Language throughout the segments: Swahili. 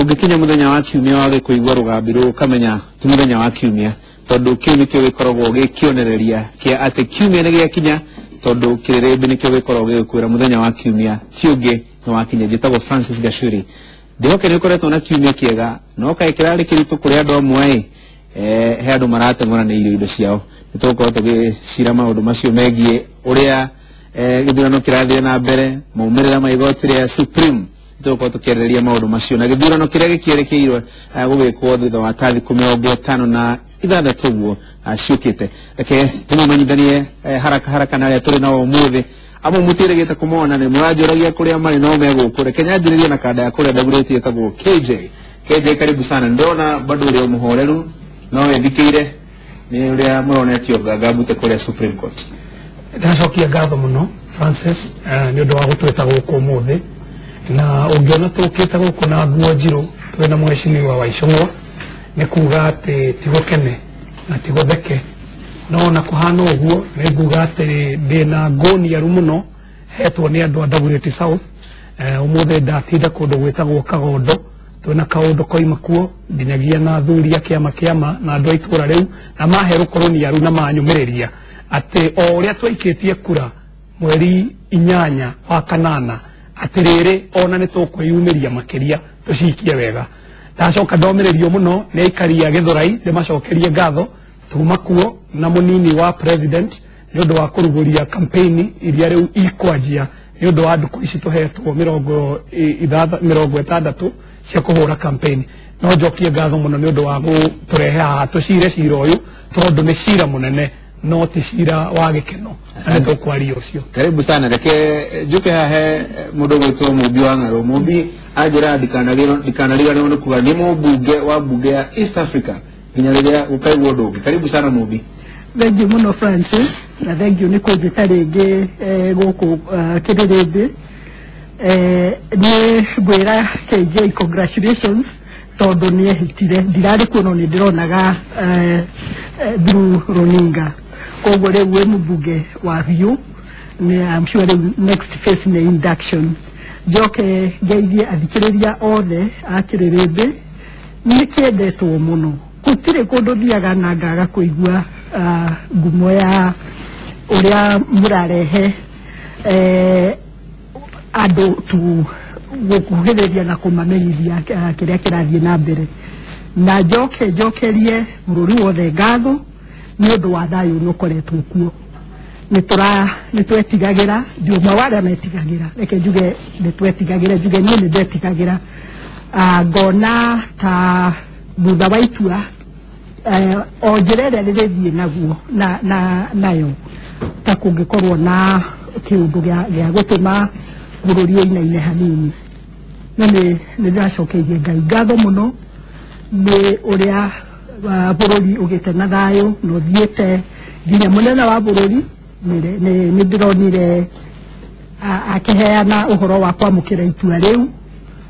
tugikinya muthenya wa kiumia wa kuigwa rugambiru kamenya ti muthenya wa kiumia tondu kiu nikio gikoragwo gikionereria kia ati kiumia ni giakinya tondu Kiririmbi nikio gikoragwo gikwira muthenya wa kiumia tiungi no wakinya gitagwo Francis Gashuri ndihoke ni koretwo na kiumia kiega no kai kirari kiritu kuri andu amwe he andu marateng'ora na irio indo ciao nitukorwo tugicira maundu macio megie uria githurano kirathie na mbere maumirira ma igoti ria Supreme tuko tukireria maundu macio na githurano kiria gikierekeirwo gugikwo thutha wa tathi 56 na ithathatũ guo ciukite reke tumamanyithanie haraka na aria turi nao umuthi amo mutiregete kumona ni murajoragia kuria mari no meguku reke nyanjiririe na kada ya kuria ndagurĩtie tagwo KJ karibu sana ndona bado uri muhoreru no wethikire ni uria muronetio ngambute kuria Supreme Court ndacokia ngatho muno Francis ni undu wa gutweta guku umuthi na ungiona tukite guku na nguo njiru twina mweshimiwa wa Icũng'wa ni kuga ati tigukene na tigotheke no na kuhana uguo ni nguga ati ndina ngoni ya rumuno hetwo ni andu a Dabureti South umuthi ndatinda kundu gwitagwo Kagondo twina kaundu koima kuo ndinyagia na thuria kiama na andu a itura riu na mahe rukoroni aru na manyumiriria ati o uria twikitie kura mweri 8 wa kanana atiriri ona ni tukwiyumiria makiria tucikie wega ndacoka ndomererio muno ni ikaria Githurai ndimacokerie ngatho tuma kuo na munini wa president ni undu wa kuruguria campaign iria riu ikwanjia ni undu wa nduku ici tuhetwo 60 cia kuhura campaign no njokie ngatho muno ni undu wa guturehe haha tucire cira uyu tondu ni cira munene no ti cira wa gikeno na tukwaria ucio karibu sana reke njuke hahe mundu gwitwo Mubi wa Ng'aro Mubi ajira ndikanariganirwo ni kuga ni mubunge wa bunge ya East Africa nginya riria ukaigwo ndungi karibu sana Mubi thank you muno Francis na thank you ni kunjita ringi guku Kiririmbi ni gwira KJ congratulations tondu ni ehitire ndirari kuno ni ndironaga through runinga koguo riu we mubunge wa Viu ni I'm sure the next phase ni induction joke ngeithie athikiriria othe a Kiririmbi ni kiendetwo muno gutire kundu thiaga na ngaga kuigua ngumo ya uria murarehe andu tu gukuhiriria na kumamenyithia kiria kirathie na mbere na njokerie bururi wothe ngatho ni undu wa thayu nukoretwo kuo ni twetigagira ndiuma waria metigagira reke njuge ni twetigagira njuge ni ndetigagira ngona ta thutha wa itua o njira ĩrĩa rĩrĩthiĩ naguo nayo ta kũngĩkorwo na kĩũndũ gĩa gũtũma bũrũri ũinaine hanini no nĩ ndĩracokeirie Ngai ngatho mũno nĩ ũrĩa bũrũri ũgĩte na thayũ na ũthiĩte nginya mũnene wa bũrũri nĩ ndĩronire akĩheana ũhoro wa kwamũkĩra itua rĩu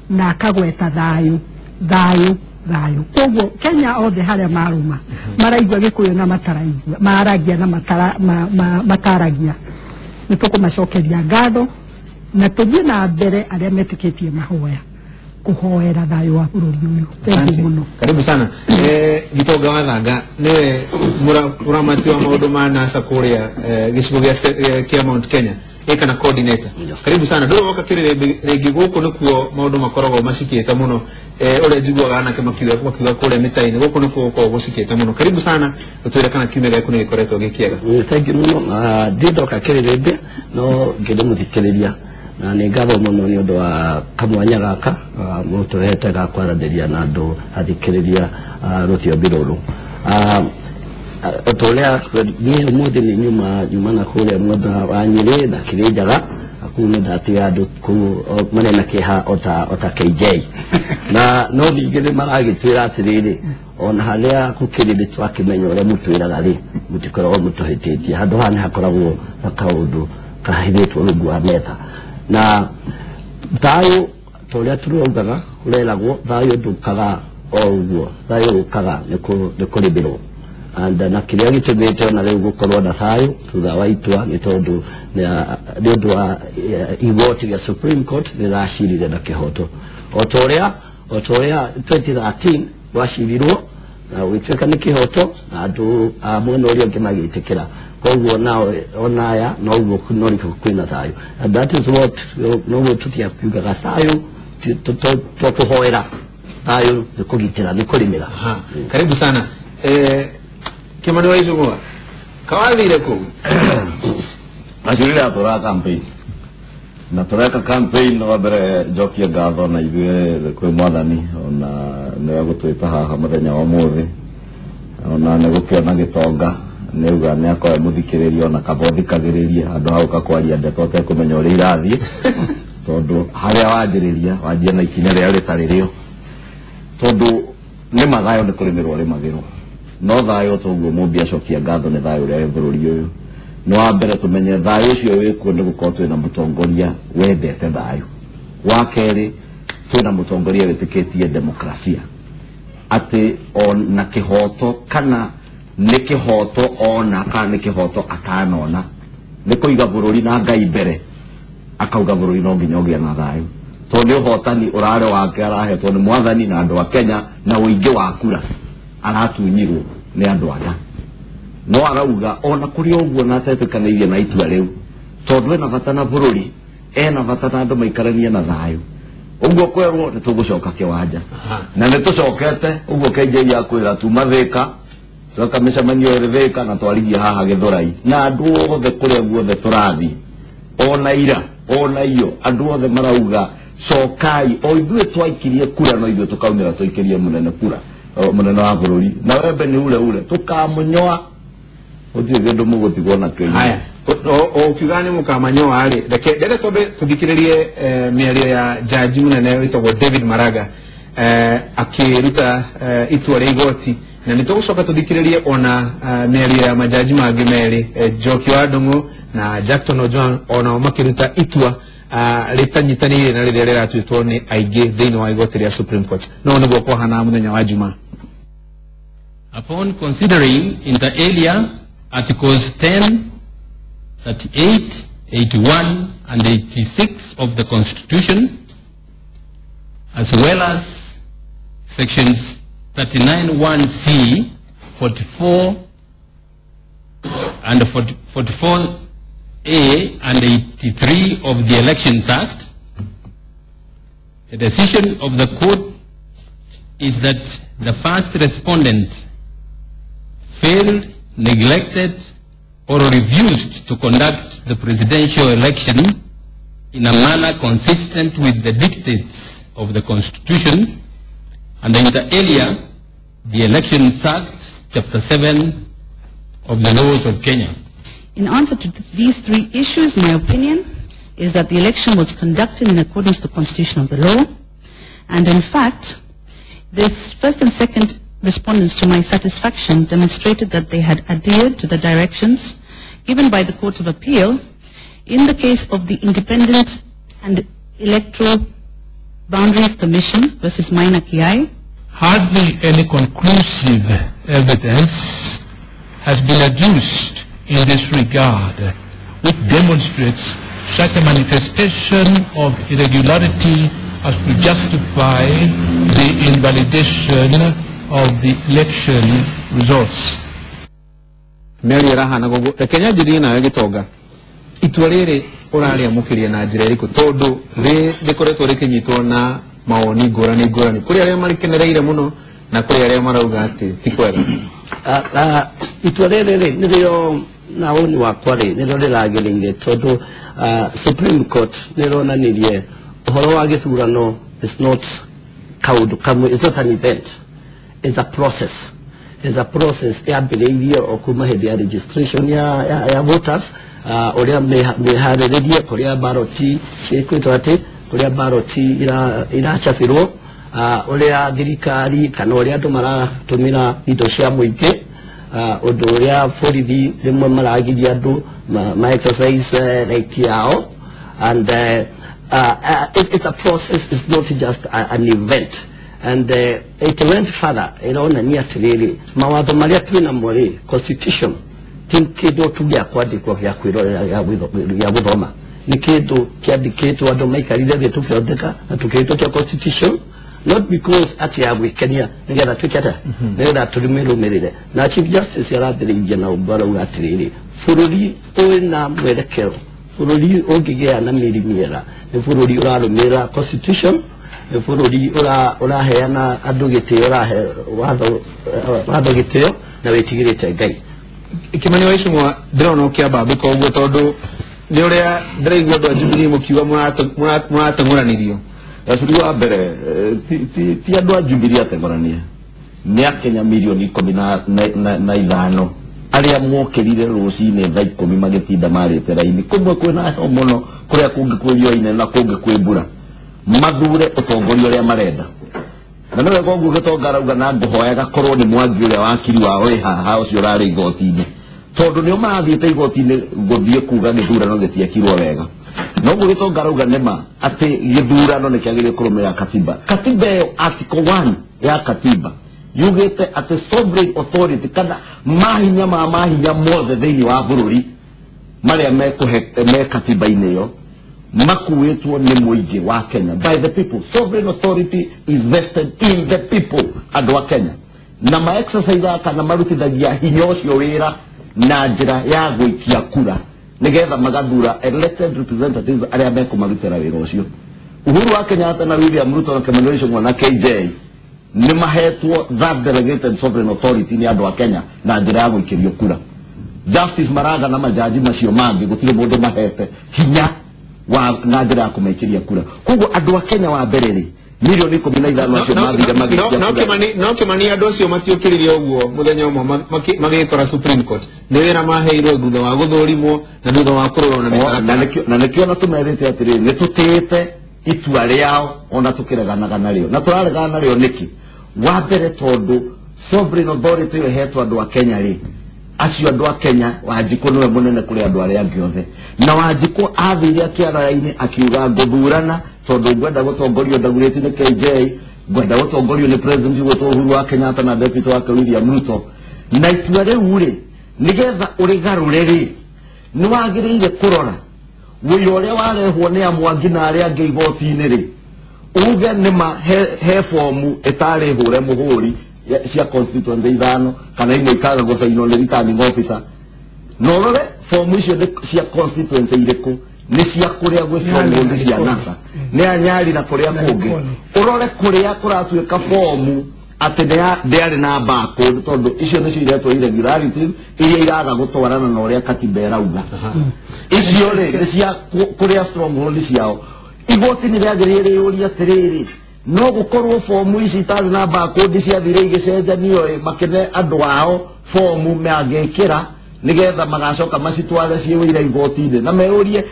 na akagweta thayũ koguo Kenya othe haria maruma maraigua Gĩkũyũ na mataraigua maragia na mataragia nĩ tũkũmacokeria ngatho na tuthie na mbere aria metikitie mahoya kuhoera thayu wa bũrũri ũyũ thank you muno karibu sana Gitonga wa Thanga niwe muramati wa maundu ma NASA kuria gicigo kia Mount Kenya kana coordinator karibu sana ndoka Kiririmbi rigi guku nikuo maundu makoragwo macikiete muno uria njiguaga anake makiuga kuria mitaini guku nikuo kwa gucikiete muno karibu sana utwire kana kiumia gĩaku nĩ gĩkoretwo gĩkĩega thank you muno ndidoka Kiririmbi no ngĩmuthikĩrĩria na nĩ ngatho muno nĩ ũndũ wa kamwanya gaka mũtũhete ga kwaranĩria na andũ athikĩrĩria rũthiomi rũrũ otolia ni umuthi ni nyuma na kule mwenda wa Nyeri na Kirinjaga akuna ndati andu ku manena kiha ota KJ na no ndigire maragitwira atiriri ona haria kukirire twakimenyo ore mutwiraga ri mutikoro mutohetetie handu hane hakoragwo akaundu kahithitwo rungu wa metha na thayu tolia turugaga kurelagwo thayu ndukaga oguo thayu ukaga nikuribirwo and na kiria gitumite na riu gukorwo na thayu thutha wa itua ni tondu ndu wa igoti ya Supreme Court ni racirire na kihoto o toria otoya 2013 washirirwo na witweka nikihoto na andu amwe no rio ngimagitikira koguo nawe onaya no uguo kunori kwina thayo, and that is what no tutia kugaga thayo tuhoera thayo nikugitira nikurimira. Karibu sana Kimani wa Icung'wa kawathire ku Ajurira atora campaign na tureka campaign no mbere jokia ngatho na ithuĩ kwĩ mwathani ona nĩ gũtwĩta haha mũthenya wa mũthĩ ona nĩ gũkĩona gĩtonga nĩuga nĩ akoya mũthikĩrĩria ona kabothikagĩrĩria andũ hau kakwaria ndeto tekũmenya ũrĩa irathiĩ tondũ harĩa wanjĩrĩria wanjia na ikinya rĩrĩa rĩtarĩ rĩo tondũ nĩ mathayo nĩ kũrĩmĩrwo rĩmagĩrwo no thayo toguo mũmbi acokia ngatho nĩ thayo ũrĩa bũrũri ũyũ no ambere tumenye thayo ũcio wĩkuo nĩ gũkorwo twĩna mũtongoria wendete thayo, wa kerĩ twĩna mũtongoria wĩtĩkĩtie demokrasia atĩ ona kĩhoto kana nĩ kĩhoto ona kana nĩ kĩhoto atanona nĩ kũiga bũrũri na Ngai mbere akauga bũrũri no nginya ũgĩe na thayo tondũ nĩ ũhotani ũrarĩ wake arahetwo nĩ mwathani na andũ a Kenya na ũingĩ wa kura aratunyirwo nĩ andũ aya no arauga ona kuri ũguo na atetĩkanĩirie na itua rĩu tondũ ena bata na bũrũri ena bata na andũ maikaranie na thayo ũguo kwerwo nĩ tũgũcoka kĩwanja na nĩ tũcokete ũguo KJ akwĩra tuma Thĩka tũka mĩcemanio ĩrĩ Thĩka na twarigie haha Gĩthũrai na andũ othe kũrĩa guothe tũrathiĩ ona ira ona iyo andũ othe marauga cokai o ithuĩ twaikirie kura no ithuĩ tũkaumĩra tũikirie mũnene kura mũnene wa bũrũri na wembe nĩ ule tũkamũnyoa ũthiĩ kĩndũ mũgũtigwo na kĩu. Haya ũkiuga nĩ mũkamanyoa rĩ reke twambe tũthikĩrĩrie mĩario ya jaji mũnene wĩtagwo David Maraga akĩruta itua rĩa igoti na nĩ tũgũcoka tũthikĩrĩrie ona mĩario ya majaji mangĩ merĩ Njoki wa Ndung'u na Jackton Ojwang ona makĩruta itua rĩtanyitanĩire na rĩrĩa rĩratuĩtwo nĩ aingĩ thĩinĩ wa igoti rĩa Supreme Court no nĩguo kwahana mũthenya wa Jumaa. Upon considering inter alia Articles 10, 38, 81 and 86 of the Constitution, as well as Sections 39(1)(c), 44 and 44A and 83 of the Elections Act, the decision of the court is that the first respondent failed, neglected, or refused to conduct the presidential election in a manner consistent with the dictates of the Constitution, and inter alia, the Elections Act, Chapter 7 of the laws of Kenya. In answer to these three issues, my opinion is that the election was conducted in accordance to the Constitution of the law, and in fact, this first and second respondents, to my satisfaction, demonstrated that they had adhered to the directions given by the Court of Appeal in the case of the Independent and Electoral Boundaries Commission versus Maina Kiai. Hardly any conclusive evidence has been adduced in this regard, which demonstrates such a manifestation of irregularity as to justify the invalidation of the election results. Meri rahana gogo Kenya jiri na Gĩtonga itua rĩrĩ ũrarĩa mũkĩria na njĩra ĩrĩkũ tondũ rĩkoretwo rĩkĩnyitwo na mawoni ngũrani kũrĩ arĩa marĩkenereire mũno na kũrĩ arĩa marauga atĩ ti kwega. Itua rĩrĩ nĩrĩo na woni wakwa nĩrĩo rĩragĩrĩire tondũ Supreme Court nĩronanirie ũhoro wa gĩthurano is not kaũndũ kamwe, it's not an event. It's a process. It's a process. Yambĩrĩirie o kuma hĩndĩ ya registration ya voters ũrĩa meharĩrĩrie kũrĩa baroti ciĩkĩtwo atĩ kũrĩa baroti iracabĩrwo ũrĩa thirikari kana ũrĩa andũ maratũmĩra indo cia mũingĩ ũndũ ũrĩa borithi rĩmwe maragiria andũ ma exercise right yao, and it's a process. It's not just an event. And it went further. Iraona ni atiriri mawatho maria twina muri constitution tinkido tugya kwandikwo gya kwirorera ya guthoma ni kindu kiandikitwo andu maikarire thi tukiotheka na tukitwo kia constitution not because ati abwe Kenya ngera tukata ngera tulimero merire na chief justice yarabire igena ubara ugatirire fururi oina mwelekero fururi ogigea na mirimira ne fururi urarumira constitution ne fururi ura heana adugite ura he wado giteo na wetigirite gai ikimani waishimwa drone okiaba biko ugo todo ni uria ndiraigwa ndo Jubilee mukiwa mwatanguranirio Asuri wa mbere ti andu a Jubilee atengorania ni akenya milioni 15 aria mwokerire rucine thaa 10 magitinda marite raini kumwe kwina heho muno kuria kungi kwĩrio ine na kungi kwĩmbura mathure utongoria uria marenda na niwe gongu gitongarauga na nguhoya gakorwo ni mwangi uria wakiri wao haha ucio rari igoti-ini tondu nio marathiĩte igoti-ini guthie kuga githurano gĩtiekirwo wega no gũgĩtongarauga nĩma atĩ gĩthurano nĩkĩagĩrĩire kũrũmĩrĩra katiba ĩyo article 1 ya katiba yugĩte atĩ sovereign authority kana mahinya mothe thĩinĩ wa bũrũri marĩa me katiba-inĩ ĩyo makuĩtwo nĩ mũingĩ wa Kenya by the people. Sovereign authority is vested in the people, andũ a Kenya, na ma exercise kana marutithagia hinya ũcio wĩra na njĩra ya gũikia kura nigetha magathura elected representatives aria mekumarutira wira ucio. Uhuru wa Kenyatta na William Ruto na Kemanyisho na KJ ni mahetwo that delegated sovereign authority ni andu a Kenya na njira ya gũikirio kura. Justice Maraga na majaji macio mangi gutire mundu mahete hinya wa na njira ya kumaikiria kura. Koguo andu a Kenya wa mbere milioni 15 acio mathire magikia no kimani andu acio matiukiririe uguo muthenya umwe magikora Supreme Court ni wira maheirwo thutha wa guthurimwo na thutha wa kurorwo na nikio na tumerite atiri ni tutite itua riao ona tukireganaga nario na turaregana nario niki wa mbere tondu sovereign authority ihetwo andu a Kenya ri acio andu a Kenya Wanjiku niwe munene kuri andu aria angi othe na Wanjiku athire akiara-ini akiuga nguthurana tondu ngwenda gutongorio ndagurĩti ni KJ ngwenda gutongorio ni president witũ Uhuru wa Kenyatta na deputy wake William Ruto na itua rĩu rĩ nigetha ũrĩgarũre rĩ ni wagĩrĩire kũrora wĩra ũrĩa warehwo nĩ amwangi na arĩa angĩ igoti-inĩ rĩ uge nĩma he fomu ĩtarĩ hũre mũhũri cia constituency ithano kana imwe ikaga gũcainwo nĩ returning officer no rore fomu icio cia constituency irĩkũ ni cia kuria gwĩcongwo cia NASA ni anyari na kuria kũngĩ urore kuria kuratuĩka fomu atĩ ndĩarĩ na barcode tondu icio nĩcio iretwo irregularities iria iraga gũtwarana na ũrĩa katiba ĩrauga icio rĩ nĩ cia kuria stronghold ciao igoti nĩ rĩagĩrĩire rĩũria atĩrĩrĩ no gũkorwo fomu ici itarĩ na barcode ciathire igĩcenjanio makene andũ ao fomu magĩkĩra nigetha magacoka macitware ciĩwĩra igoti-inĩ na meũrie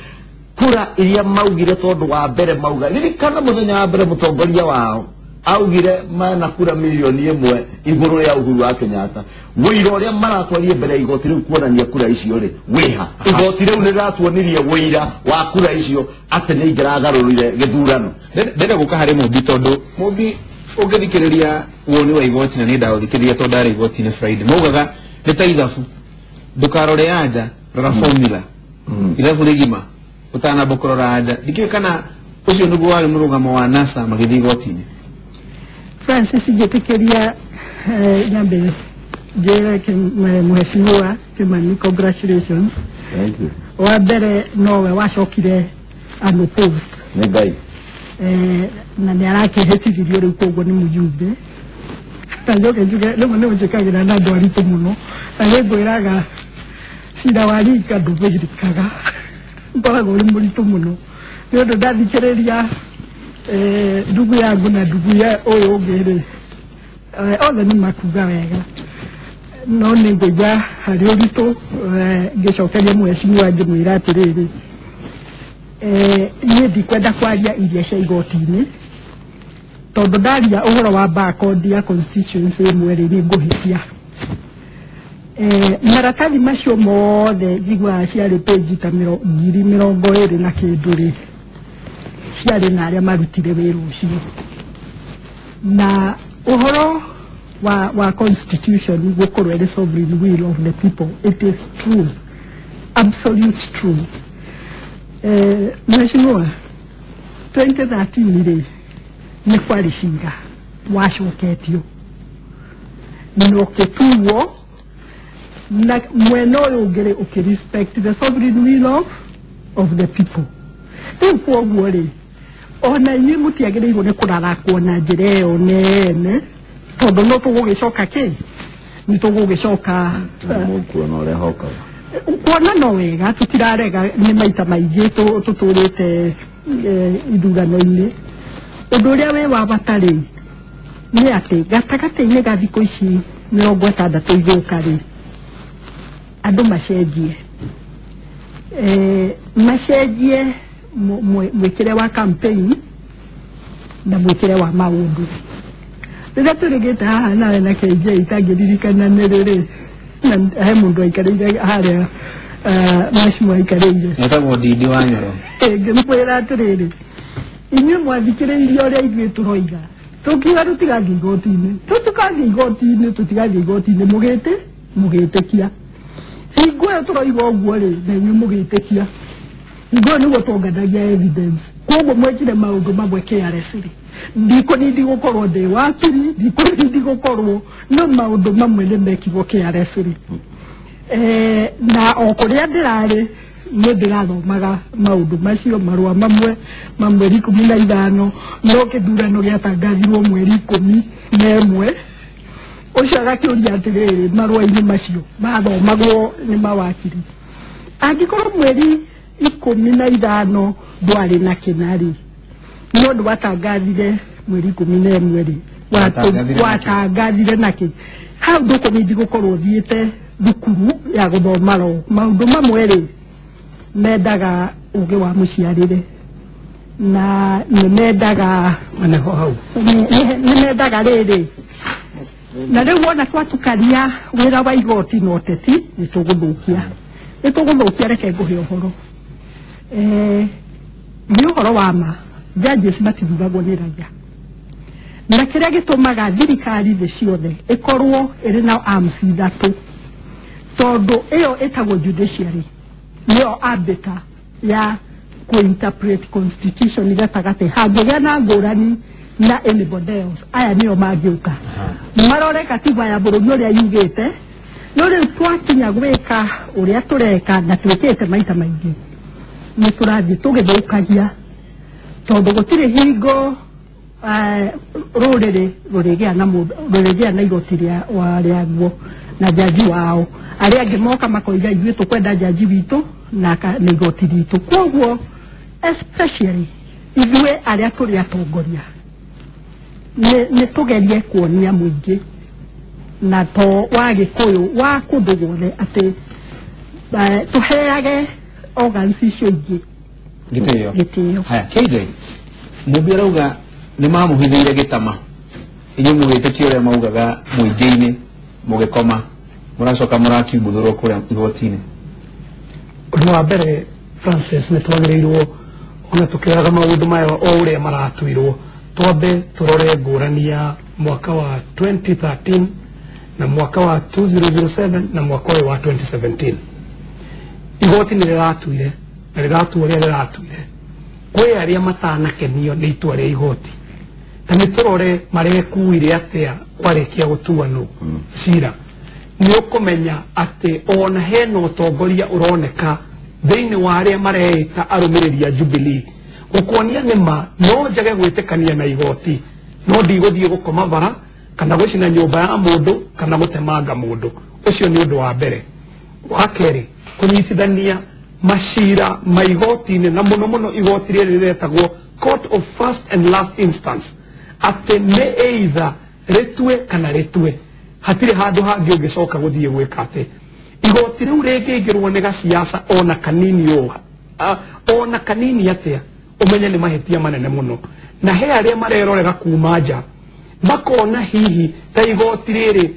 kura iria maugire tondu wa mbere mauga ririkana muthenya wa mbere mutongoria wao augire mana kura milioni 1 iguru ya Uhuru wa Kenyatta wĩira ũrĩa maratwarie mbere igoti rĩu kuonania kura icio rĩ wĩha igoti rĩu nĩratuonirie wĩira wa kura icio atĩ nĩ ingĩragarũrire gĩthurano ndenda gũka harĩ Mumbi tondu Mumbi ũngĩthikĩrĩria woni wa igoti na nĩ ndaũthikĩrĩria tondu ndarĩ igoti-inĩ Friday maugaga nĩ ta ithabu ndukarore anja rora formula ithabu rĩgima utana bokorora anja dikio kana ucio ndugu wale murugamo wa NASA magĩthiĩ igoti-inĩ. Francis njĩtĩkĩria nyambe njĩre mheshimiwa Kimani congratulations. Thank you. Wa mbere nowe wacokire unopposed nĩ Ngai na nĩ arakĩhĩtithirio rĩu koguo nĩ mũjumbe tanjoke njuge rĩmwe nĩ ũnjĩkagĩra na andũ aritũ mũno na nĩngwĩraga cira wa rika ndũthĩrĩkaga ngoragwo ũrĩ mũritũ mũno nĩ ũndũ ndathikĩrĩria ndugu yangu na ndugu ya ũyũ ũngĩ rĩ othe nĩ makuga wega no nĩ ngũigua harĩ ũritũ ngĩcokeria mheshimiwa ngĩmwĩra atĩrĩrĩ niĩ ndikwenda kwaria iria cia igoti-inĩ tondu ndaria ũhoro wa barcode ya constituency ĩmwe rĩ nĩ ngũhĩtia maratathi macio mothe njiguaga ciarĩ page ta 20,000 na kĩndũ rĩ ciarĩ na arĩa marutire wĩra ũcio na ũhoro wa constitution gũkorwo ĩrĩ sovereign will of the people it is true, absolute true. Mheshimiwa 2013 rĩ nĩ kwarĩ cira wacoketio no ketuo na mwena ũyũ ũngĩ ũkĩrespect the sovereign will of the people. Rĩu kwoguo rĩ ona inyuĩ mũtiagĩrĩirwo nĩ kũrarakwo na njĩra ĩyo nene tondũ no tũgũgĩcoka kĩ nĩ tũgũgĩcoka kuona no wega tũtirarega nĩ maita maingĩ tũtũrĩte ithurano-inĩ. Ũndũ ũrĩa wĩ wa bata rĩ nĩ atĩ gatagatĩ-inĩ ga thikũ ici 60 igũka rĩ andũ macenjie macenjie mwĩkĩre wa campaign na mwĩkĩre wa maũndũ. Rĩrĩa tũrĩgĩte haha nawe na KJ itangĩririkana nĩ rĩrĩ na he mũndũ aikarĩire harĩa Mheshimiwa aikarĩire etagwo Ndindi wa Nyoro ngĩmwĩra atĩrĩrĩ inyuĩ mwathikĩrĩirie ũrĩa ithuĩ tũroiga tũkiuga tũtigathiĩ igoti-inĩ tũtigathiĩ igoti-inĩ mũgĩtĩkia hingo ĩyo tũroiga ũguo rĩ na inyuĩ mũgĩtĩkia hingo ĩyo nĩguo tuonganagia evidence. Kwoguo mwekire maũndũ mamwe KRS rĩ ndikũnindi gũkorwo ndĩ wakiri ndikũnindi gũkorwo no maũndũ mamwe nĩ mekirwo KRS rĩ na o kũrĩa ndĩrarĩ nĩ ndĩrathomaga maũndũ macio marũa mamwe ma mweri 15 no kĩthurano gĩatangathirwo mweri 11 ũcio agakĩũria atĩrĩrĩ marũa-inĩ macio mathomagwo nĩ mawakiri angĩkorwo mweri 15 ndwarĩ na kĩnarĩ no ndwatangathire mweri 11 rĩ watangathire nakĩ hau ndũkũmĩndi gũkorwo thiĩte thukuru ya gũthoma maũndũ mamwe rĩ mendaga ũgĩ wa mũciarĩre na nĩ mendaga maneho hau nĩ mendaga rĩrĩ na rĩu wona twatukania wĩra wa igoti na ũteti nĩ tũgũthũkia reke ngũhe ũhoro nĩ ũhoro wa ma judges matithuragwo nĩ raia na kĩrĩa gĩtũmaga thirikari thĩ ciothe ĩkorwo ĩrĩ na arms ithatũ tondũ ĩyo ĩtagwo judiciary nĩyo arbiter ya kuinterpret constitution gatagatĩ hangĩgĩa na ngũrani na anybody else aya nĩo mangĩũka marore katiba ya bũrũri ũrĩa yugĩte no rĩu twakinya gwĩka ũrĩa tũreka na twĩkĩte maita maingĩ nĩ tũrathiĩ tũgĩthũkagia tondũ gũtirĩ hingo rũrĩrĩ rũrĩgĩa na igoti rĩaguo na jaji wao arĩa angĩ moka makoiga ithuĩ tũkwenda jaji witũ na igoti ritũ. Kwoguo especially ithuĩ arĩa tũrĩ atongoria nĩ tũgerie kuonia mũingĩ na to wa Gĩkũyũ wa kũndũ guothe atĩ tũheage organs icio ingĩ gĩtĩo. Haya KJ mũmbia rauga nĩ mamũhithĩire gĩtama inyuĩ mũgĩtĩkia ũrĩa maugaga mũingĩ-inĩ mũgĩkoma mũracoka mũrakiumbũthũrwo kũrĩa igoti-inĩ. Ũndũ wa mbere Francis nĩ twagĩrĩirwo ona tũkĩraga maũndũ maya o ũrĩa maratuirwo twambe tũrore ngũrani ya mwaka wa 2013 na mwaka wa 2007 na mwaka wa 2017. Igoti nĩ rĩratuire na rĩratua ũrĩa rĩratuire kwĩ arĩa matanakenio nĩ itua rĩa igoti na nĩ tũrore marekuire atĩa kwarĩkia gũtuanwo cira nĩ ũkũmenya atĩ ona hena ũtongoria ũroneka thĩinĩ wa arĩa mareĩta arũmĩrĩri a Jubilee gũkuonia nĩma no njage gwĩtĩkania na igoti no ndigũthiĩ gũkoma bara kana gũcina nyũmba ya mũndũ kana gũtemanga mũndũ. Ũcio nĩ ũndũ wa mbere. Wa kerĩ kũnyitithania macira ma igoti-inĩ na mũno mũno igoti rĩrĩ rĩretagwo court of first and last instance atĩ nĩ either rĩtue kana rĩtue hatirĩ handũ hangĩ ũngĩcoka gũthiĩ gwĩka atĩ igoti rĩu rĩngĩingĩrwo nĩ gaciaca ona kanini atĩa ũmenye nĩ mahĩtia manene mũno na he arĩa marerorera kuma nja makona hihi ta igoti rĩrĩ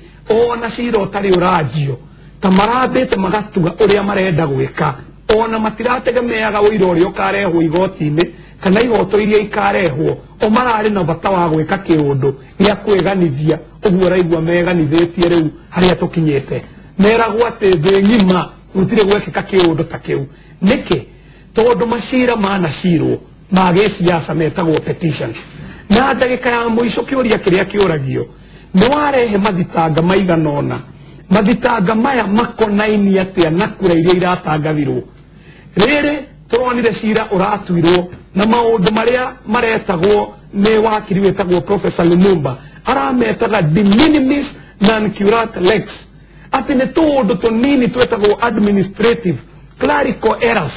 ona cira ũtarĩ ũranjio ta marambĩte magatuga ũrĩa marenda gwĩka ona matirategemeaga ũira ũrĩa ũkarehwo igoti-inĩ kana ihoto iria ikarehwo o mararĩ na bata wa gwĩka kĩũndũ gĩa kwĩganithia ũguo ũraigua meganithĩtie rĩu harĩa tũkinyĩte meragwo atĩ thĩ ng'ima gũtirĩ gwekĩka kĩũndũ ta kĩu. Nĩkĩ? Tondũ macira manacirwo ma gĩsiasa metagwo petitions na ndagika ya muico kiuria kiria kiuragio ni warehe mathitanga maiganona mathitanga maya makonaini atia na kura iria iratangathirwo riri turonire cira uratuirwo na maundu maria maretagwo ni wakiri wetagwo Professor Lumumba arametaga de minimis non curate lex ati ni tundu tunini twetagwo administrative clerical errors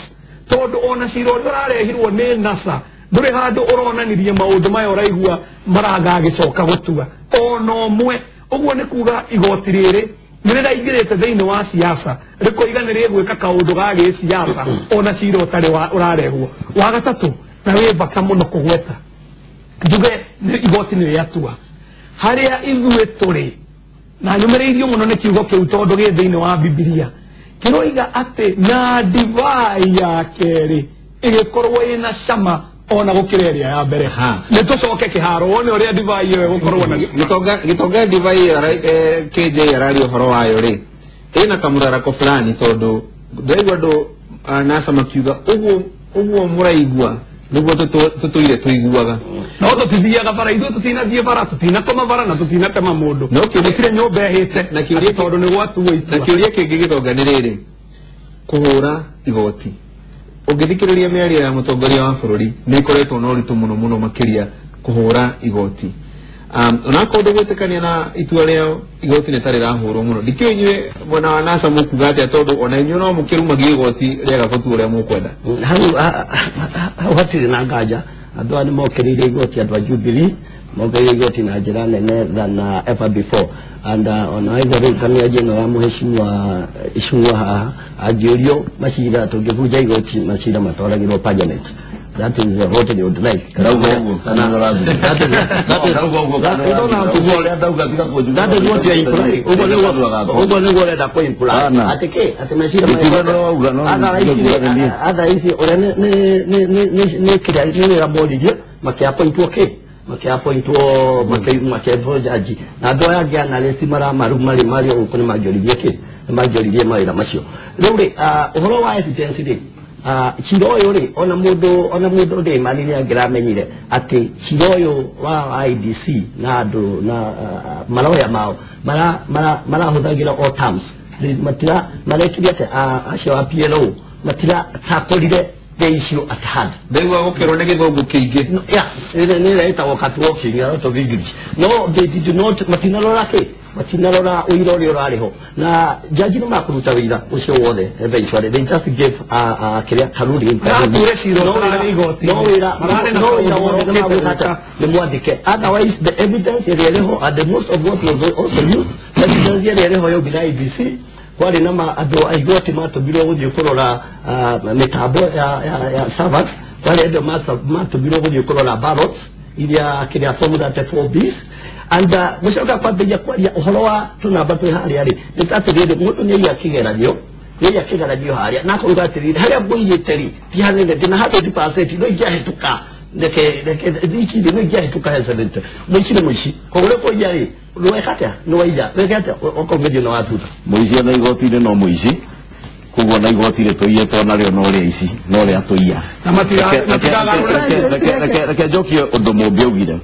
tondu ona cira uria urarehirwo ni NASA nduri handu uronanirie maundu maya uraigua maragagicoka gutua ona umwe uguo ni kuga igoti riri niriraingirite thiini wa siasa rikoiganire gwika kaundu ga gisiasa ona cira utari urarehwo wa gatatu na we baka muno kugweta njuge igoti ni riatua haria ithuĩ tũrĩ na nyũmĩrĩirio mũno nĩ kiugo kĩu tondũ gĩ thĩinĩ wa Bibilia kĩroiga atĩ na divai ya kerĩ ĩgĩkorwo ĩna cama ona gũkĩra ĩrĩa ya mbere nĩ tũcoke kĩharo wone ũrĩa divai ĩyo ĩgũkorwo na gĩtonga divai KJ araria ũhoro wayo rĩ ĩna kamũrarako fulani tondũ ndaigua andũ NASA makiuga ũguo mũraigua niguo tutũire tuiguaga no tutithiaga bara ithuĩ tutinathiĩ bara tutinakoma bara na tutinatema mũndũ no kĩrĩ nyũmba ehĩte na kĩũria tondũ nĩ gwatuo itua na kĩũria kĩngĩ gĩtonga nĩ rĩrĩ kũhũra igoti ũngĩthikĩrĩria mĩario ya mũtongoria wa bũrũri nĩ ĩkoretwo na ũritũ mũno mũno makĩria kũhũra igoti onakorwo ndũgwĩtĩkania na itua rĩao igoti nĩtarĩ rahũrwo mũno ndikĩũĩ inyuĩ mwena wa NASA mũkuga atĩa tondũ ona inyuĩ no mũkĩrumagia igoti rĩaga gũtua ũrĩa mũkwenda hau hatirĩ na nganja andũ aya nĩ mokĩrĩire igoti andũ a Jubilee mokĩrĩire igoti na njĩra nene than ever before and onaweza rĩu kamĩario ĩno ya mũheshimiwa Icung'wa haha angĩũrio macira tũngĩbunja igoti macira matwaragĩrwo parliament. That is what they would like. That is what they imply. Chiroyo ri ona mudo de manini agramenyire ati chiroyo wa IDC na ando na maloya mao mara huthagira all terms matira marekiria ate acio wa PLO matira takorire the issue at hand ndegwa gukero ne githongo kingi ne reta wakati walking out of English no they did not matinarora uirori urariho na jaji no makuruta wira ucio wothe eventually they just gave kiria karuri otherwise the evidence iriho and the most of what was also used evidence iriho yo bila IBC kwali nama ado aigoti matubiro guthii kurora mitambo ya servers kwali ndo matubiro guthii kurora ballots iria kiria form that 4Bs and mucoka kwambia kwaria uhoro wa tunamba twi haria ri nitatirire mundu ni yakigeranio haria na kuruga tirire haria buyiteri tihanene dina 100% no ijahituka ndeke dichi no ijahituka hesabete muici kogore ko ijari ruekata no ija rekata okongeje no atuta muici na igoti no muici kugo na igoti ri toiye to na rio no ri ici no ri atuia na matira jokio undu mumbi ugire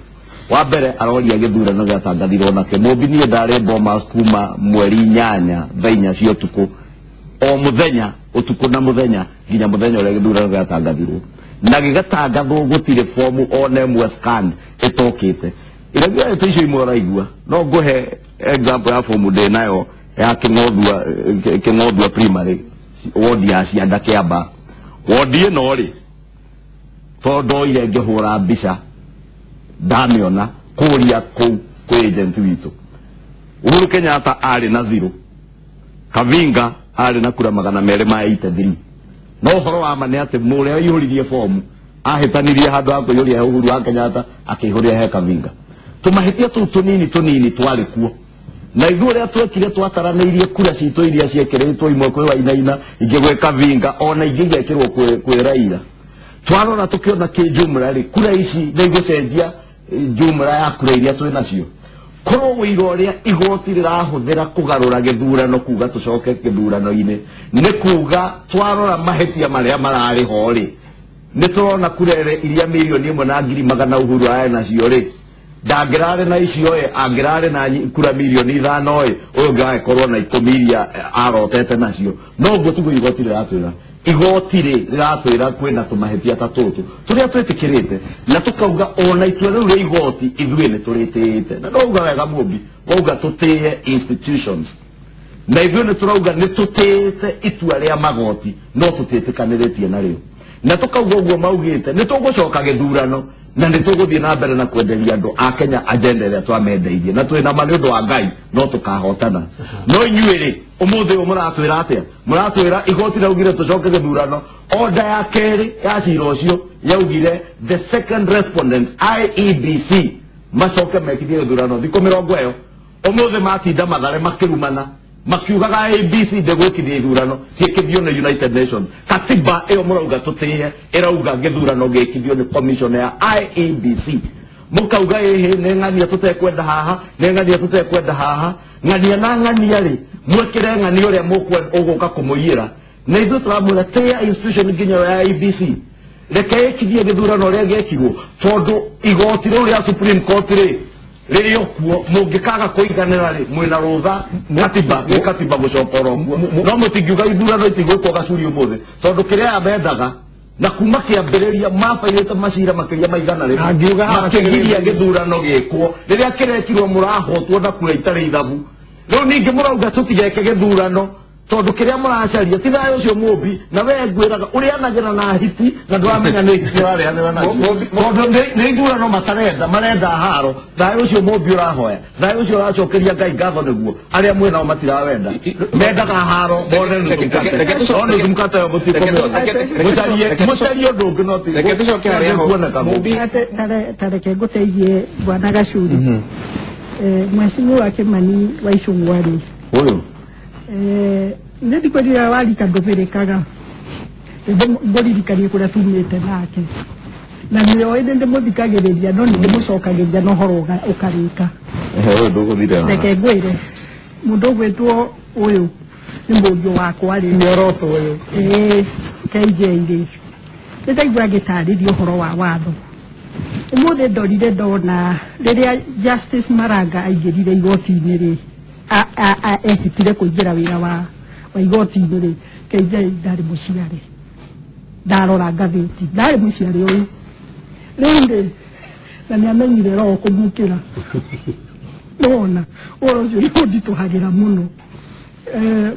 wa mbere aroria githurano gĩatangathirwo nake mũmbi niĩ ndarĩ Bomas kuma mweri 8 thaa 4 cia ũtukũ o mũthenya ũtukũ na mũthenya nginya mũthenya ũrĩa gĩthurano gĩatangathirwo na gĩgatangathwo gũtirĩ fomu ona ĩmwe scan ĩtokĩte ĩrĩa icio imwe ũraigua no ngũhe example ya fomu ndĩ nayo ya Kĩng'othua primary ward ya Cianda Kĩamba ward ĩno rĩ tondũ ire ngĩhũra mbica ndamiona kuria ku agent witu Uhuru Kenyatta ari na 0 Kavinga ari na kura 283 no horo wa mane ati muria yuririe form ahitanirie handu ako yuria Uhuru wa Kenyatta akihuria he Kavinga tumahitia tunini twari kuo na igure atwekire twataranairie kura cito iria ciekeretwo imwe kwi wa inaina igegwe Kavinga ona igigekirwo kwi Raila twarona tukiona kijumla ri kura ici nigucenjia jumla ya kura iria twi nacio korwo wĩira ũrĩa igoti rĩrahũthĩra kũgarũra gĩthurano kuga tũcoke gĩthurano-inĩ nĩ kuga twarora mahĩtia marĩa mararĩ ho rĩ niturona kurere iria milioni 1.100,000 Uhuru aya nacio ri ndangirare na icio angirare na kura milioni 5 uyu ngakorwo na 10 iria arotete nacio no guo tugo igoti riratwira kwina tumahetia tatutu turia twetikirite na tukauga ona itua riu ria igoti ithuĩ nĩ tũrĩtĩĩte na ndauga wega Mũmbi wauga tũtĩe institutions na ithuĩ nĩ tũrauga nĩ tũtĩĩte itua ria magoti no tũtĩtĩkanĩrĩtie narĩo na tukauga ũguo maugĩte nĩ tũgũcoka gĩthurano na nĩ tũgũthiĩ na mbere na kwenderia andũ a Kenya agenda ĩrĩa twamendeirie na twĩna ma nĩ ũndũ wa Ngai no tũkahotana no inyuĩ-rĩ ũmũthĩ ũyũ mũratwĩra atĩa mũratwĩra igoti raugire tũcoke gĩthurano order ya kerĩ ya cira ũcio yaugire the second respondent IEBC macoke mekithie gĩthurano thikũ 20 ĩyo ũmũthĩ matinda mathare makĩrumana makiugaga ABC ndegwĩkithia ithurano ciĩkithio nĩ United Nations katiba ĩyo mũrauga tũtĩe ĩrauga gĩthurano gĩkithio nĩ commission ya IEBC mũkauga nĩ ng'ania tũtekwenda haha nĩ ng'ania tũtekwenda haha ng'ania na ng'ania-rĩ mwĩkĩre ng'ania ũrĩa mũgũka kũmũiyĩra na ithuĩ tũramwĩra tĩa institution nginya ya IEBC reke ĩkithie gĩthurano ũrĩa gĩekirwo tondũ igoti rĩu rĩa Supreme Court-rĩ rĩrĩ okuo mũngĩkaga kũiganĩra-rĩ mwĩna rũtha katiba gũcokora ũguo no mũtingiuga ithurano itigwĩkwo gacuri ũmũthĩ tondũ kĩrĩa mendaga na kuma kĩambĩrĩria mabairĩte macira makĩria maigana rĩmwe makĩgiria gĩthurano gĩkwo rĩrĩa kĩrekirwo mũrahotwo na kura itarĩ ithabu rĩu ningĩ mũrauga tũtigeke gĩthurano tondu kiria muracaria ti thayo ucio Mũmbi na we ngwiraga uria anagera na hiti na ndwamenya ni kirareanira na tondu ni ithurano matarenda marenda haro thayo ucio Mũmbi urahoya thayo ucio uracokeria Ngai ngatho niguo aria mwena matirawenda mendaga haro mone ndumkata yo mutarie undu ungi no ti reke tucoke aria Mũmbi tareke guteithie bwana Gacuri Mheshimiwa Kimani wa Icũng'wa-rĩ uyu nĩ kwĩrira warika ndũbĩrĩkaga ngũririkanie kũrĩa tumĩte nake na nĩo ĩndĩ ndĩmũthikagĩrĩria no nĩndĩmũcokagĩria na ũhoro ũkarĩka reke ngwĩre mũndũ ũgwĩtwo ũyũ nĩ mũriũ wakwa-rĩ Nyoroto ũyũ KJ-rĩ nĩndaigua agĩtarĩria ũhoro wa watho ũmũthĩ ndorire ndona rĩrĩa Justice Maranga aingĩrire igoti-inĩ-rĩ etĩkire kũingĩra wĩra wa igoti-inĩ-rĩ KJ ndarĩ mũciari ndarora ngathĩti ndarĩ mũciari ũyũ rĩu-rĩ na nĩamenyire roho kũmũkĩra nĩwona ũhoro ũcio nĩũnditũhagĩra mũno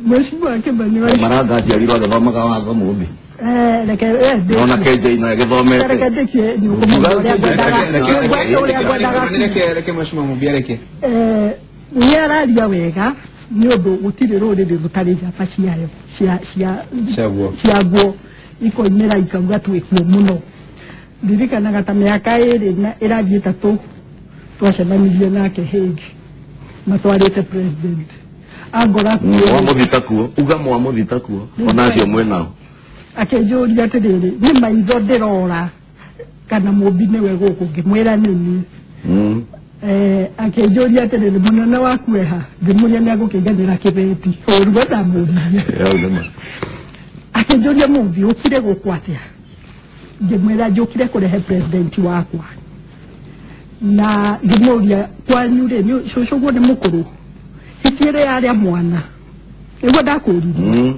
Mheshimiwa Kimani wa Maranga aciarirwo agĩthomaga watho Mũmbi ona KJ no agĩthomete reke Mheshimiwa Mũmbi areke nĩararia wega nĩ ũndũ gũtirĩ rũrĩrĩ rũtarĩ njamba ciaguo ikoimĩra ikauga twĩkuo mũno ndirikanaga ta mĩaka ĩrĩ ĩrathiĩ ĩtatũ twacemanirie nake Hague matwarĩte president angora mwamũthita kuo uga mwamũthita kuo ona acio mwĩnao akĩnjũria atĩrĩrĩ nĩ maitho ndĩrora kana Mũmbi nĩwe gũkũ ngĩmwĩra nĩniĩ akĩnjũria atĩrĩrĩ mũnene waku eha ngĩmũria nĩagũkĩnganĩra kĩbeti ũruga ndamũririe akĩnjũria Mũmbi ũkire gũkũ atĩa ngĩmwĩra njũkire kũrehe president wakwa na ngĩmũria kwanyu-rĩ cũcũguo nĩ mũkũrũ hitiĩrĩ yarĩa mwana nĩguo ndakũririe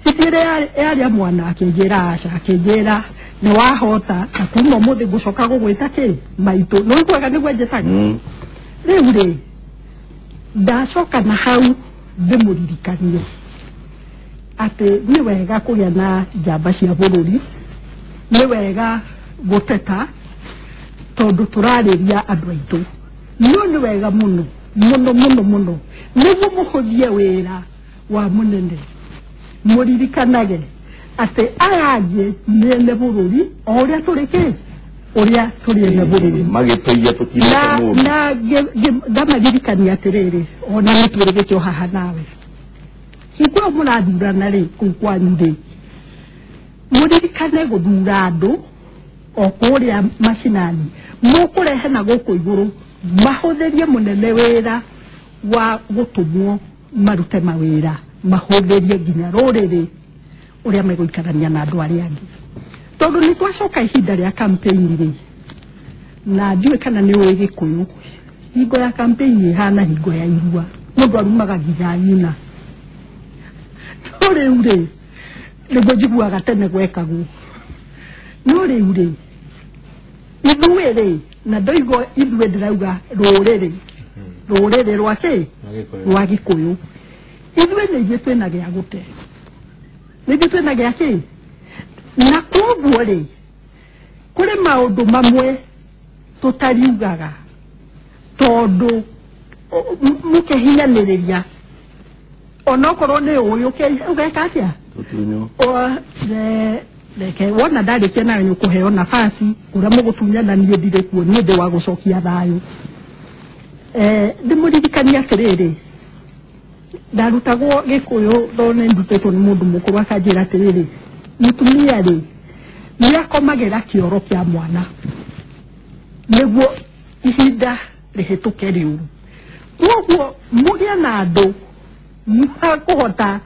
hitiĩrĩ yarĩa mwana akĩnjĩra aca akĩnjĩra nĩwahota na kuma ũmũthĩ ngũcoka gũgwĩta kĩ maitũ nĩwĩkwaga nĩguo njĩtaga rĩu-rĩ ndacoka na hau ndĩmũririkanie atĩ nĩ wega kũgĩa na njamba cia bũrũri nĩ wega gũteta tondũ tũrarĩria andũ aitũ no nĩ wega mũno mũno mũno mũno nĩguo mũhũthie wĩra wa mũnene mũririkanage atĩ aya angĩ nĩene bũrũri o ũrĩa tũrĩ kĩ ũrĩa tũrĩ ene bũrũri magĩtũia tũkinĩte Mũmbi na ngamaririkania atĩrĩrĩ ona nĩtwĩrĩgĩtwo haha nawe hingo mũrathurana-rĩ kũu kwanyu-rĩ mũririkane gũthura andũ o kũrĩa macinani mũkũrehe na gũkũ igũrũ mahũthĩrie mũnene wĩra wa gũtũmwo marute mawĩra mahũthĩrie nginya rũrĩrĩ ũrĩa megũikarania na andũ arĩa angĩ tondu ni twacoka ihinda ria campaign ri na ndiwe kana ni we Gikuyu hingo ya campaign ihana hingo ya irua mundu arumaga nginya nyina no riu ri nigo njiguaga tene gwekagwo no riu ri ithuĩ ri na ndoigo ithuĩ ndirauga rũrĩrĩ rwake rwa Gikuyu ithuĩ nĩ ithuĩ twĩna gĩa gũte nĩ ithuĩ twĩna gĩa kĩ na koguo ri kũrĩ maũndũ mamwe tutariugaga tondu mukehinyanĩrĩria onokorwo nĩ ũyũ ũgeka atĩa reke wona ndarĩkia nayo nĩ ũkũheo nafasi ũrĩa mũgũtunyana niĩ ndirĩ kuo nĩ ũndũ wa gũcokia thayũ ndĩmũririkania atĩrĩrĩ ndarutagwo Gĩkũyũ thone ndutĩtwo nĩ mũndũ mũkũrũ akanjĩra atĩrĩrĩ mũtumia rĩ nĩ akomagĩra kĩoro kĩa mwana nĩguo ihinda rĩhĩtũke rĩũru koguo mũgĩa na andũ makũhota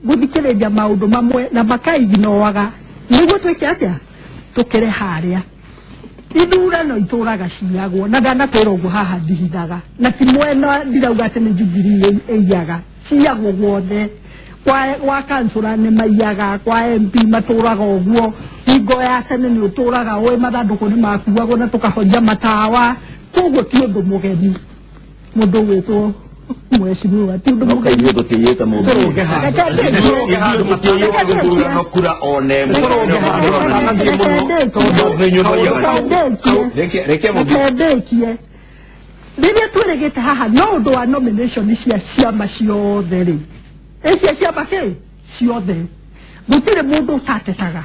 gũthikĩrĩria maũndũ mamwe na makaiginoaga nĩguo twĩke atĩa tũkĩre harĩa ithurano itũraga ciagwo na ndanatwĩra ũguo haha ndihindaga na ti mwena ndirauga atĩ nĩ Jubilee ĩiyaga ciagwo guothe kwa kansũra nĩ maiyaga kwa MP matũraga ũguo hingo ya tene nĩ ũtũraga ũĩ mathandũkũ nĩ makuagwo na tũkahoria matawa koguo ti ũndũ mũgeni mũndũ wĩtwo mheshimiwa ti ũndũ mũgeni gũtĩyĩta mũndũ rĩrĩa twĩrĩgĩte haha no ũndũ wa nomination cia ciama ciothe rĩ ĩcia ciama kĩ ciothe gũtirĩ mũndũ ũtatetaga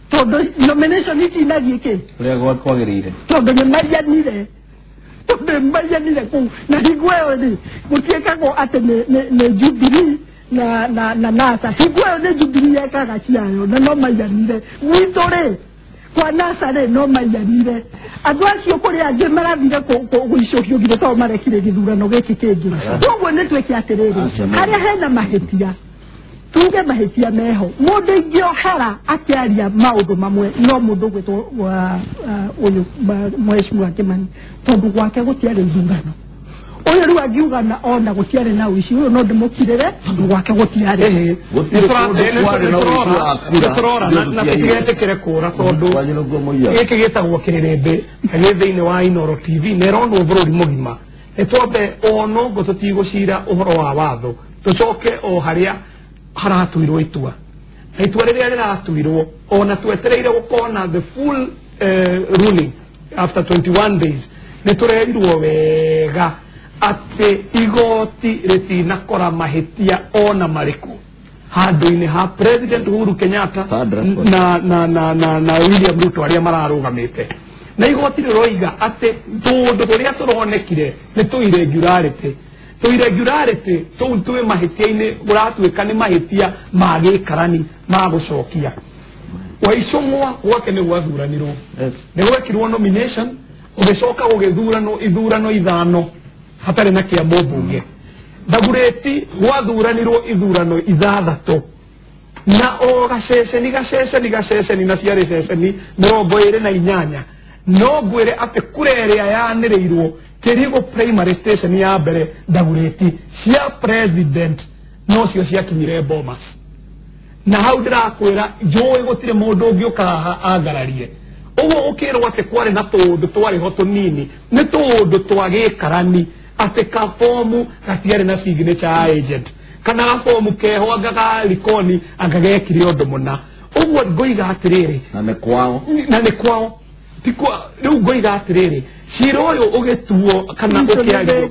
tondu nomination itinathiĩ kĩ ũrĩa kwagĩrĩire tondu nĩ maiyanire kũu na hingo ĩyo rĩ gũtiĩkagwo atĩ nĩ Jubilee na NASA hingo ĩyo nĩ Jubilee yekaga ciayo na no maiyanire gwitũ rĩ kwa NASA rĩ no maiyanire andũ acio kũrĩ angĩ marathire gũicũhio nginya tondũ marekire gĩthurano gĩkĩ kĩngĩ koguo nĩ twĩke atĩrĩrĩ harĩa hena mahĩtia tuge mahĩtia meho mũndũ ingĩohera akĩaria maũndũ mamwe no mũndũ gwĩtwo ũyũ mheshimiwa Kimani tondu gwake gũtiarĩ ithurano ũyũ rĩu angiuga ona gũtiarĩ na ũici ũyũ no ndĩmũkirĩre tondu gwake gũtiarĩ nĩtũrora na tũtigetĩkĩre kũra tondu gĩkĩ gĩtagwo Kiririmbi na gĩ thĩinĩ wa Inooro TV na ĩronwo bũrũri mũgima nĩtwambe ono ngo tũtigũcira ũhoro wa watho tũcoke o harĩa haratuirwo itua na itua rĩrĩa rĩratuirwo ona twetereire gũkona the full ruling after 21 days nĩtũrerirwo wega atĩ igoti rĩtinakora mahĩtia ona marĩkũ handũ-inĩ ha President Uhuru Kenyatta na William Ruto arĩa mararũgamĩte na igoti rĩroiga atĩ tũndũ tũrĩa tũronekire nĩ irregularity tũu mahĩtia-inĩ gũratuĩka nĩ mahĩtia ma gĩkarani ma gũcokia Waicũng'wa gwake nĩ gwathuranirwo nĩ gwekirwo nomination ũgĩcoka gũgĩthurano ithurano ithano hatarĩ na kĩa mũmbunge Ndagurĩti gwathuranirwo ithurano ithathatũ na o gaceceni na ciarĩ ceceni 28 no ngwĩre atĩ kura ĩrĩa yanĩrĩirwo Kirigo primary station ya mbere Ndagurĩti cia president no cio ciakinyire Bomas na hau ndĩrakwĩra njũĩ gũtirĩ mũndũ ũngĩũka angararie ũguo ũkĩrwo atĩ kwarĩ na tũũndũ twarĩ ho tũnini nĩ tũũndũ twa gĩkarani atĩ kabomu gatiarĩ na signature agent kana gabomu keho angaga likoni angagekire ũndũ mũna ũguo ngoiga atĩrĩrĩ na nĩ kwao rĩu ngoiga atĩrĩrĩ cira ũyũ ũgĩtuo kana ũkĩario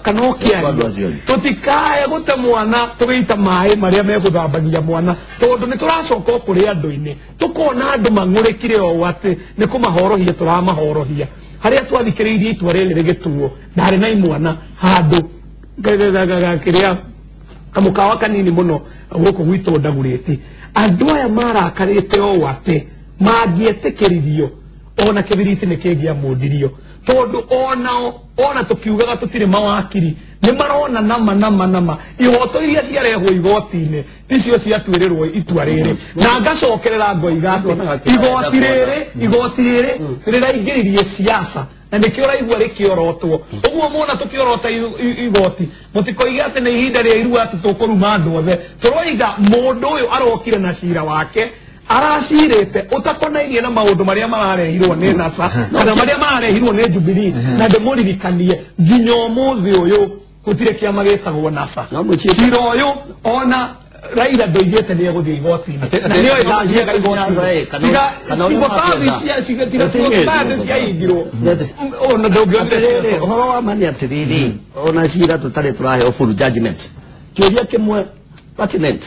kana ũkĩario tũtikae gũte mwana tũgĩita maĩ marĩa megũthambagia mwana tondũ nĩ tũracoka kũrĩ andũ-inĩ tũkona andũ mang'ũrĩkire o atĩ nĩ kũmahorohia tũramahorohia harĩa twathikĩrĩirie itua rĩrĩ rĩgĩtuo ndarĩ na imwana handũ kĩrĩa kamũkawa kanini mũno gũkũ gwitũ Ndagurĩti andũ aya marakarĩte o atĩ mangĩetĩkĩririo ona kĩbiriti nĩ kĩngĩamũndirio tondu ona tukiugaga tutire mawakiri ni marona nama ihoto iria ciarehwo igoti-inĩ icio ciatuĩrĩrwo itua rĩrĩ na ngacokerera ngoiga atĩ igoti rĩrĩ rĩraingĩririe siasa na nĩkĩo raigua rĩkĩorotwo ũguo muona tũkĩorota igoti mũtikoige atĩ nĩ ihinda rĩa irua atĩ tũkũruma andũ othe tũroiga mũndũ ũyũ arokire na cira wake aracirĩte ũtakonainie na maũndũ marĩa mararehirwo nĩ NASA kana marĩa mararehirwo nĩ Jubilee na ndĩmũririkanie nginya ũmũthĩ ũyũ gũtirĩ kĩama gĩtagwo NASA cira ũyũ ona Raila ndoigĩte nĩ egũthiĩ igoti-inĩ na nĩo ĩgathiĩga igoti-inĩ kana ciahingirwo ona ndũngĩonire ũhoro wa mani atĩrĩrĩ ona cira tũtarĩ tũraheo full judgment kĩũria kĩmwe pertinent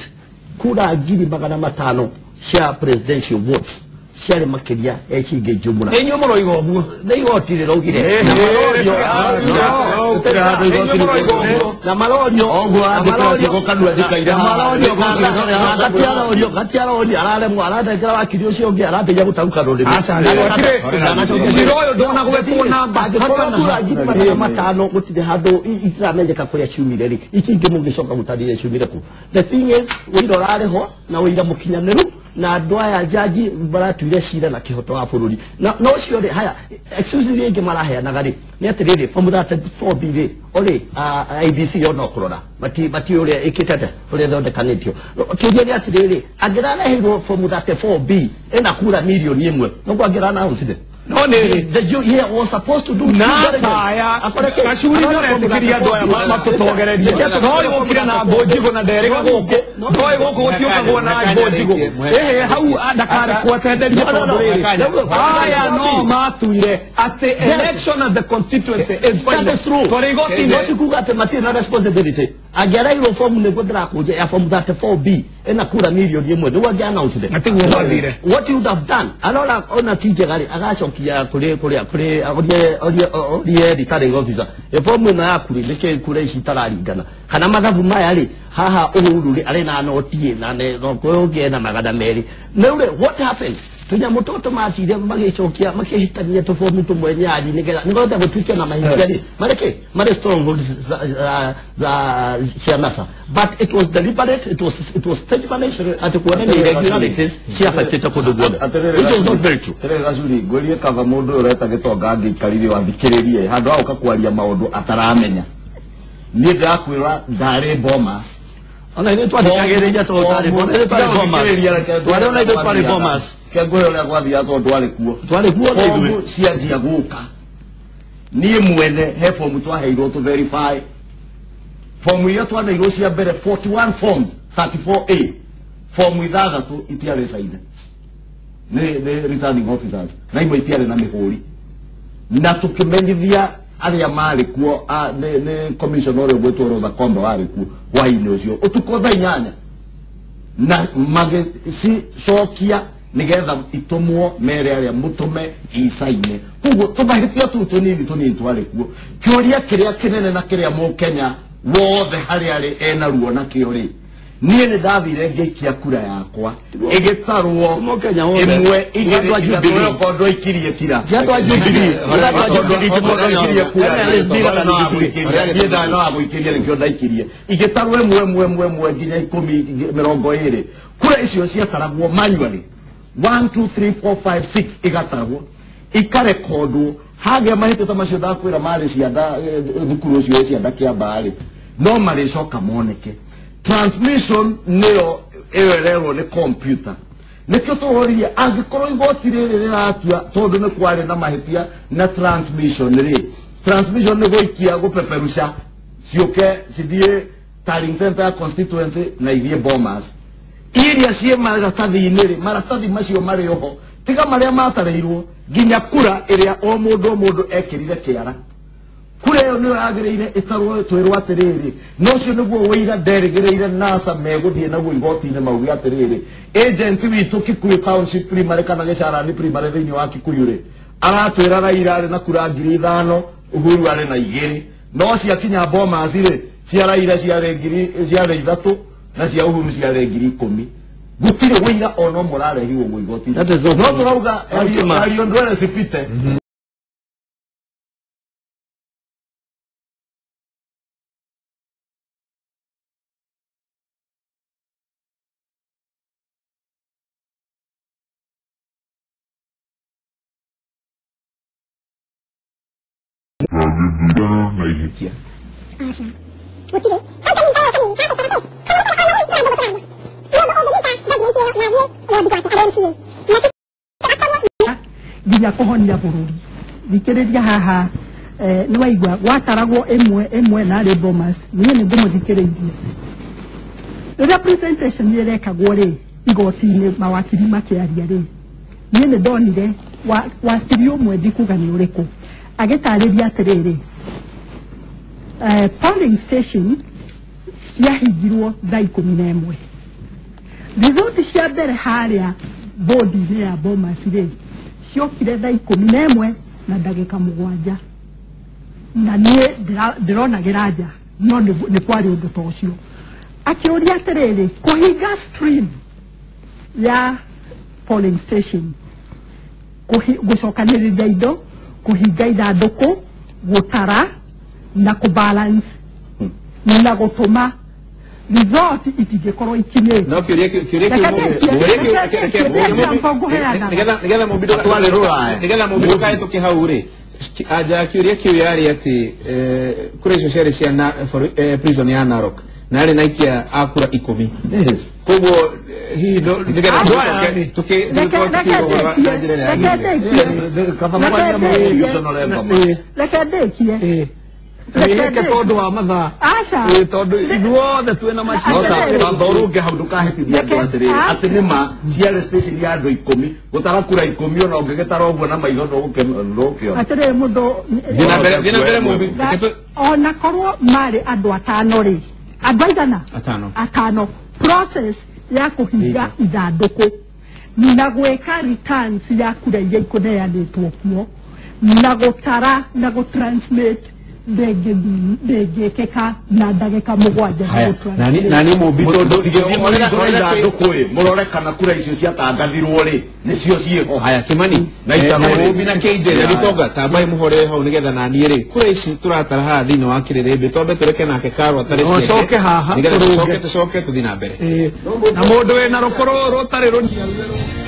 kura 500,000 cia presidential vote ciarĩ makĩria ekinge njumura nĩ inyuĩ mũroiga ũguo nĩ igoti rĩraugire na marorio gatiarorio araremwo aratengera wakiri ũcio ũngĩ arateithia gũtaruka rũrĩmĩ ũyũ ndonagwetwo na matano gũtirĩ handũ itiramenyeka kũrĩa ciumire rĩ ici ingĩ mũngĩcoka gũtarire ciumire ku the thing is wĩira ũrarĩho na wĩira mũkinyanĩru na andũ aya jaji baratuire cira na kĩhoto wa bũrũri no cio rĩ haya excuse rĩ ingĩ maraheanaga rĩ nĩ atĩrĩrĩ form 34B rĩ olĩ IBC ona kũrora bati ũrĩa ĩkĩtete ũrĩa thondekanĩtio kĩũria nĩ atĩrĩrĩ angĩrareheirwo form 34B ĩna kura milioni 1 no angĩrana ũcide no nĩ the you here was supposed to do aya kacuri no netikiria andũ aya matũtogererie no yũkire na mbũnjigo na nderĩga gũkũ no gũkũ gũtiũkagwo na mbũnjigo hau ndakari kwetenderia tondũ rĩrĩ aya no matuire atĩ election of the constituency is final twarĩ igoti-inĩ kuga atĩ matirĩ na responsibility angĩareirwo fomu nĩguo ndĩrakũnja ya form 34B ĩna kura milioni 1 nĩguo angĩanauncire natiguo gwathire what you would have done arora ona tijegari agacokia kũrĩ orie returning officer fomu ĩno yaku rĩ nĩkĩ kura ici itararingana kana mathabu maya rĩ haha ũhuru rĩ arĩ na noti na ũngĩ na magana merĩ rĩu rĩ what happens tunyamũ tũtũ macire magĩcokia makĩhitania tũbomu tũmwe nyari nĩgetha gũtuĩke na mahinda rĩ marĩ strongholds cia NASA but it was deliberate it was stage management atĩ kuona nĩ irregularities ciafatĩte kũndũ guothe it was not very true terega curi ngũrie kaba mũndũ ũyũ ũreta gĩtonga angĩikarire wathikĩrĩrie handũ ha ũka kwaria maũndũ ataramenya niĩ ndakwĩra ndarĩ Bomas ona nĩ twathikagĩrĩria twarĩ Bomas kĩangũyo ũrĩa gwathia tondũ twarĩ kuo fomu cianjia gũka niĩ mwene he fomu twaheirwo tu verify fomu iria twaneirwo cia mbere 41 forms 34A fomu ithathatũ itiarĩ saine nĩ returning officers na imwe itiarĩ na mĩhũri na tũkĩmenyithia arĩa marĩ kuo nĩ commission ũrĩa gwĩtwo Rotha Kombe warĩ kuo hwaĩ-inĩ ũcio ũtukũ thaa 8 na magĩcicokia nigetha itumwo mere aria mutume isaine kugo tubahĩtia tu tunini twarĩ kuo kĩũria kĩrĩa kĩnene na kĩrĩa mũkenya wothe harĩa arĩ ena ruo na kĩo rĩ niĩ nĩ ndathire ngĩikia kura yakwa ĩgĩtarwo mũkenya wothe ĩmwe igĩrĩ kondo ikirie kira no agũikirie nĩkĩo ndaikirie igĩtarwo ĩmwe nginya 10-20 kura icio ciataragwo manually 1 2 3 4 5 6 igatarwo ikarekondwo hagĩa mahĩtũka macio ndakwĩra marĩ cianda thukuru ũcio cianda kĩamba-rĩ no marĩcoka moneke transmission nĩyo ĩrerwo nĩ computer nĩkĩo tũhoririe angĩkorwo igoti rĩrĩ rĩratua tondũ nĩ kwarĩ na mahĩtia na transmission nĩ gũikia gũpeperusha ciũke cithiĩ Tallying Center constituency na ithiĩ Bomas iria ciĩ maratathi-inĩ maratathi macio marĩ oho tiga marĩa matarĩirwo nginya kura ĩrĩa o mũndũ ekĩrire kĩara kura ĩyo nĩyo yagĩrĩire ĩtarwo twĩrwo atĩrĩrĩ nocio nĩguo wĩira nderĩgĩrĩire NASA megũthiĩ naguo igoti-inĩ mauge atĩrĩrĩ agent witũ Kikuyu Township primary kana Gĩcarani primary thĩinĩ wa Kikuyu-rĩ aratwĩra Raila arĩ na kura 5,000 Uhuru arĩ na 2 no ciakinya Bomas-rĩ cia Raila ciarĩ 3 na cia Uhuru ciarĩ 10,000 gũtirĩ wĩira ono mũrarehirwo gwa igoti-inĩ no tũrauga ario ndwere cipite na ihĩtia nginya kũhonia bũrũri thikĩrĩria haha nĩ waigua gwataragwo ĩmwe narĩ Bomas niĩ nĩ ngũmũthikĩrĩirie rĩrĩa presentation ĩrekagwo rĩ igoti-inĩ mawakiri makĩaria rĩ niĩ nĩ ndonire wakiri ũmwe ndikuga nĩ ũrĩkũ agĩtarĩria atĩrĩrĩ polling station ciahingirwo thaa 11 result cia mbere harĩa bodi-inĩ ya Bomas rĩ ciokire thaa 11 na ndagĩka 7 na niĩ ndĩronagĩra nja no nĩ kwarĩ ũndũ ta ũcio akĩũria atĩrĩrĩ kũhinga stream ya polling station gũcokanĩrĩria indo kũhinga ithandũkũ gũtara na kũbalance na gũtũma result itingĩkorwo ikinyĩte no nĩgetha mũmbirũ kahĩtũke hau rĩ anja kĩũria kĩu yarĩ atĩ kũrĩ icio ciarĩ cia prison ya Narok na arĩ naikia akura 10 koguo hihi reke ndĩkie reke tondũ wa mathaa tondũ ithuothe twĩna macitamba ũrũnge hau ndũkahĩtithia andũ atĩ nĩma ciarĩ station ya andũ 10 gũtara kura 10 ona ũngĩgĩtara ũguo na maitho ndũgũkĩona atĩrĩ mũndũ ona korwo marĩ andũ atano rĩ andũ aigana atano process ya kũhinga ithandũkũ na gwĩka returns ya kura iria ikũneanĩtwo kuo na gũtara na gũtransmit ndĩngĩkĩka na ndagĩka 7 na nĩ mũmbi tondũ mũrore kana kura icio ciatangathirwo rĩ nĩcio ciĩho haya Kimani na mũmbi na KJ na gĩtonga tambai mũhore hau nĩgetha na niĩ rĩ kura ici tũratara haha thĩinĩ wa Kiririmbi twambe tũreke nake Karo atarĩ coke haha nĩgetha tũcoke tũthiĩ na mbere na mũndũ wĩna rũkũrũ rũtarĩ rũnyiũ